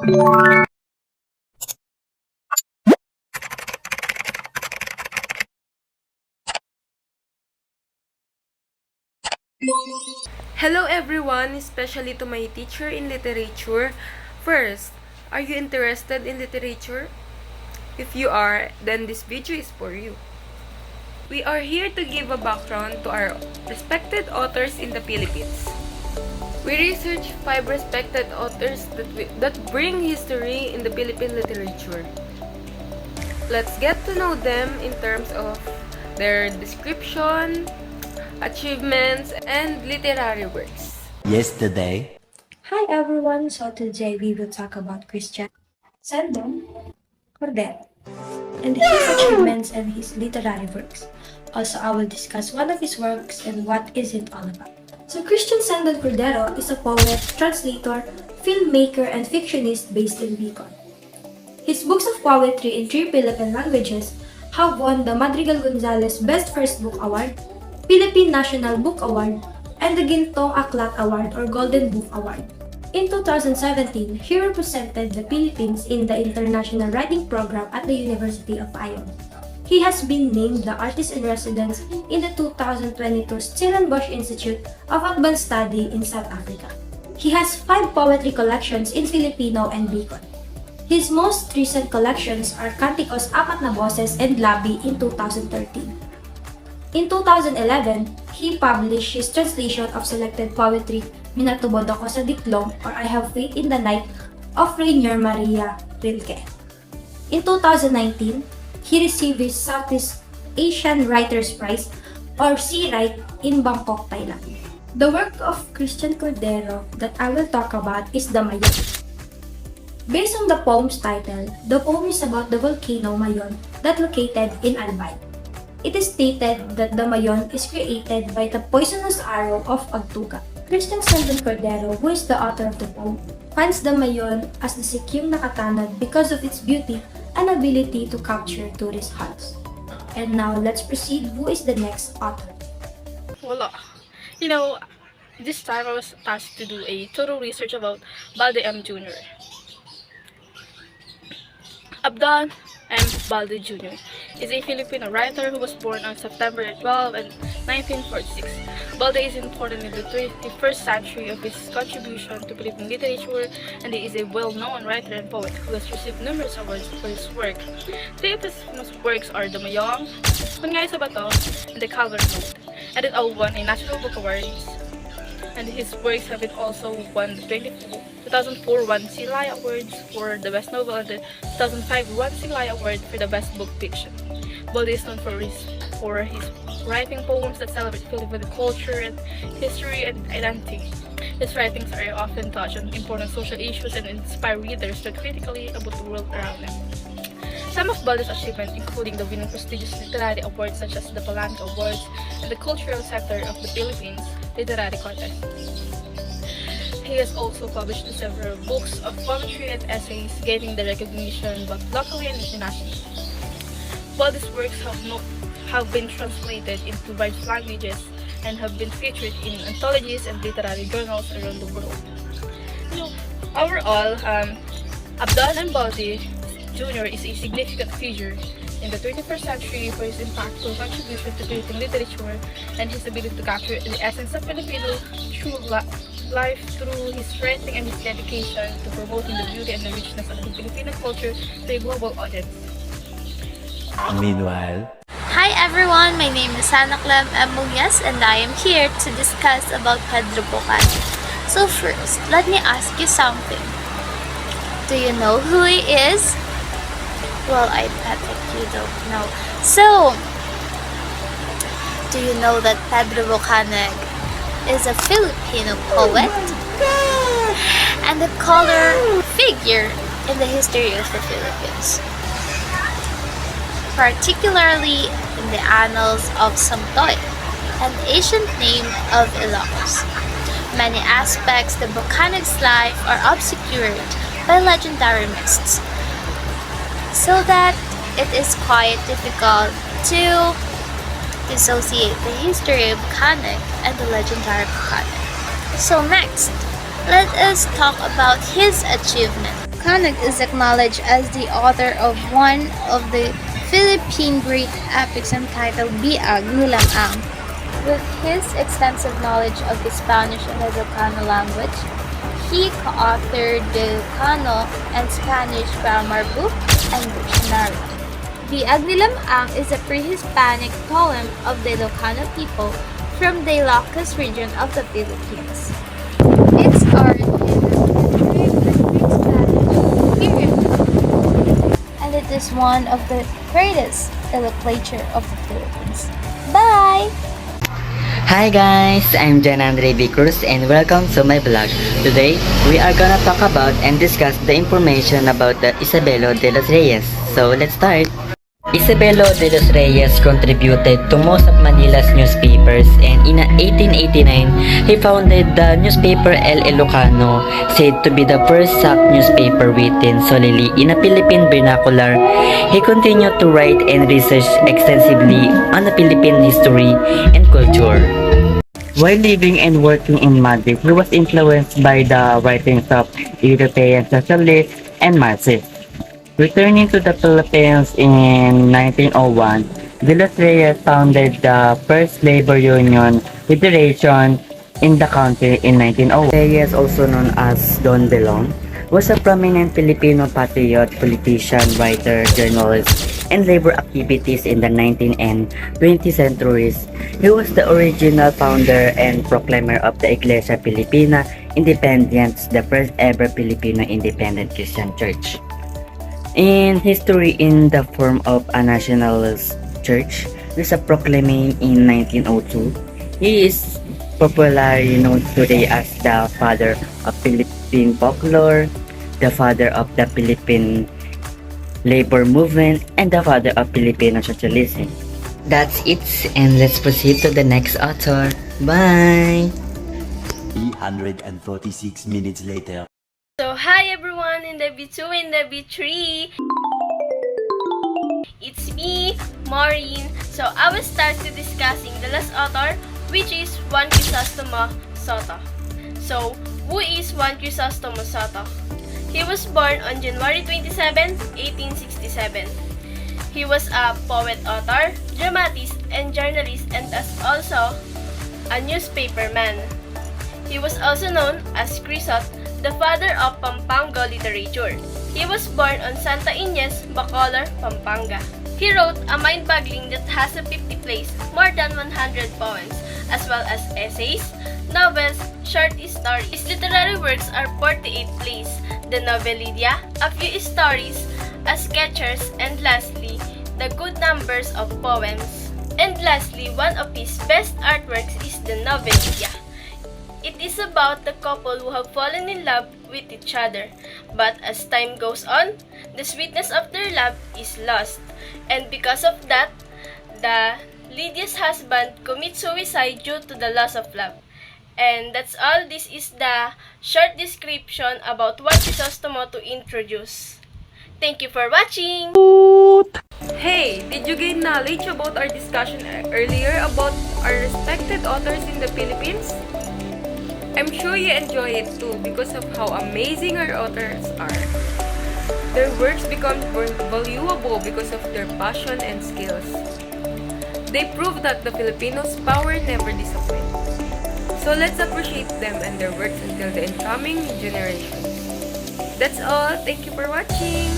Hello everyone, especially to my teacher in literature. First, are you interested in literature? If you are, then this video is for you. We are here to give a background to our respected authors in the Philippines. We researched 5 respected authors that bring history in the Philippine literature. Let's get to know them in terms of their description, achievements, and literary works. Yesterday. Hi everyone, so today we will talk about Christian Sandon Cordero and his achievements and his literary works. Also, I will discuss one of his works and what is it all about. So Christian Sandon Cordero is a poet, translator, filmmaker, and fictionist based in Bicol. His books of poetry in 3 Philippine languages have won the Madrigal Gonzalez Best First Book Award, Philippine National Book Award, and the Gintong Aklat Award or Golden Book Award. In 2017, he represented the Philippines in the International Writing Program at the University of Ion. He has been named the Artist in Residence in the 2022 Stellenbosch Institute of Advanced Study in South Africa. He has 5 poetry collections in Filipino and Bicol. His most recent collections are Canticos Apat na Boses and Labi in 2013. In 2011, he published his translation of selected poetry, Minatubod Ako sa Diklom or I Have Faith in the Night of Rainier Maria Rilke. In 2019, he received his Southeast Asian Writers Prize or C-Write in Bangkok, Thailand. The work of Christian Cordero that I will talk about is the Mayon. Based on the poem's title, the poem is about the volcano Mayon that located in Albay. It is stated that the Mayon is created by the poisonous arrow of Agtuga. Christian Sandon Cordero, who is the author of the poem, finds the Mayon as the Sikyong Nakatanod because of its beauty and ability to capture tourist hearts. And now, let's proceed. Who is the next author? Voila. This time I was tasked to do a thorough research about Balde M. Jr. Abdan M. Balde Jr. is a Filipino writer who was born on September 12 and 1946. Balde is important in the 21st century of his contribution to Philippine literature, and he is a well-known writer and poet who has received numerous awards for his work. 3 of his famous works are The Mayong, Kunyay sa Bato, and The Calvary Road, and it all won a National Book Award. And his works have also won the 2004 Silay Awards for the Best Novel and the 2005 Silay Award for the Best Book Fiction. Balde is known for his writing poems that celebrate Filipino culture and history and identity. His writings are often touch on important social issues and inspire readers to critically about the world around them. Some of Balde's achievements, including the winning prestigious literary awards such as the Palanca Awards and the Cultural Center of the Philippines Literary Contest. He has also published several books of poetry and essays, gaining the recognition both locally and internationally. Balde's works have been translated into various languages and have been featured in anthologies and literary journals around the world. Overall, Abdan and Balde Jr. is a significant figure in the 21st century for his impactful contribution to Philippine literature and his ability to capture the essence of Filipino true life through his writing and his dedication to promoting the beauty and the richness of the Filipino culture to a global audience. Meanwhile. Hi everyone, my name is Hannah Clem Emulias and I am here to discuss about Pedro Bocan. So first, let me ask you something. Do you know who he is? Well, I bet that you don't know. So, do you know that Pedro Bocaneg is a Filipino poet and a color figure in the history of the Philippines, particularly in the annals of Samtoy, an ancient name of Ilocos. Many aspects of Bocaneg's life are obscured by legendary myths, so that it is quite difficult to dissociate the history of Bocaneg and the legendary Bocaneg. So next, let us talk about his achievement. Bucanag is acknowledged as the author of one of the Philippine great epics entitled Biag Nilang Ang. With his extensive knowledge of the Spanish and Ilocano language, he co-authored the Ilocano and Spanish grammar book and dictionary. Biag Nilang Ang is a pre-Hispanic poem of the Ilocano people from the Ilocos region of the Philippines. Its origin is the Spanish period, and it is one of the greatest literature of the Philippines. Bye! Hi guys, I'm Jan Andre B. Cruz and welcome to my vlog. Today, we are gonna talk about and discuss the information about the Isabelo de los Reyes. So let's start. Isabelo de los Reyes contributed to most of Manila's newspapers, and in 1889, he founded the newspaper El Ilocano, said to be the first Sac newspaper written solely in a Philippine vernacular. He continued to write and research extensively on the Philippine history and culture. While living and working in Madrid, he was influenced by the writings of European socialists and Marxists. Returning to the Philippines in 1901, De Los Reyes founded the first labor union federation in the country in 1901. Reyes, also known as Don Belong, was a prominent Filipino patriot, politician, writer, journalist, and labor activities in the 19th and 20th centuries. He was the original founder and proclaimer of the Iglesia Filipina Independiente, the first ever Filipino independent Christian church. In history in the form of a nationalist church, with a proclaiming in 1902, he is popularly known today as the father of Philippine folklore, the father of the Philippine labor movement, and the father of Filipino socialism. That's it, and let's proceed to the next author. Bye! 346 minutes later. So, hi everyone in the B2 and the B3. It's me, Maureen. So, I will start to discussing the last author, which is Juan Crisostomo Soto. So, who is Juan Crisostomo Soto? He was born on January 27, 1867. He was a poet, author, dramatist, and journalist, and also a newspaperman. He was also known as Crisot, the father of Pampanga literature. He was born on Santa Ines, Bacolor, Pampanga. He wrote a mind-boggling that has a 50 plays, more than 100 poems, as well as essays, novels, short stories. His literary works are 48 plays, the Novelidia, a few stories, a sketches, and lastly, the good numbers of poems. And lastly, one of his best artworks is the Novelidia. It is about the couple who have fallen in love with each other, but as time goes on, the sweetness of their love is lost, and because of that, the Lydia's husband commits suicide due to the loss of love. And that's all. This is the short description about what Crisostomo to introduce. Thank you for watching! Hey, did you gain knowledge about our discussion earlier about our respected authors in the Philippines? I'm sure you enjoy it too because of how amazing our authors are. Their works become valuable because of their passion and skills. They prove that the Filipinos' power never disappoints. So let's appreciate them and their works until the incoming generations. That's all. Thank you for watching.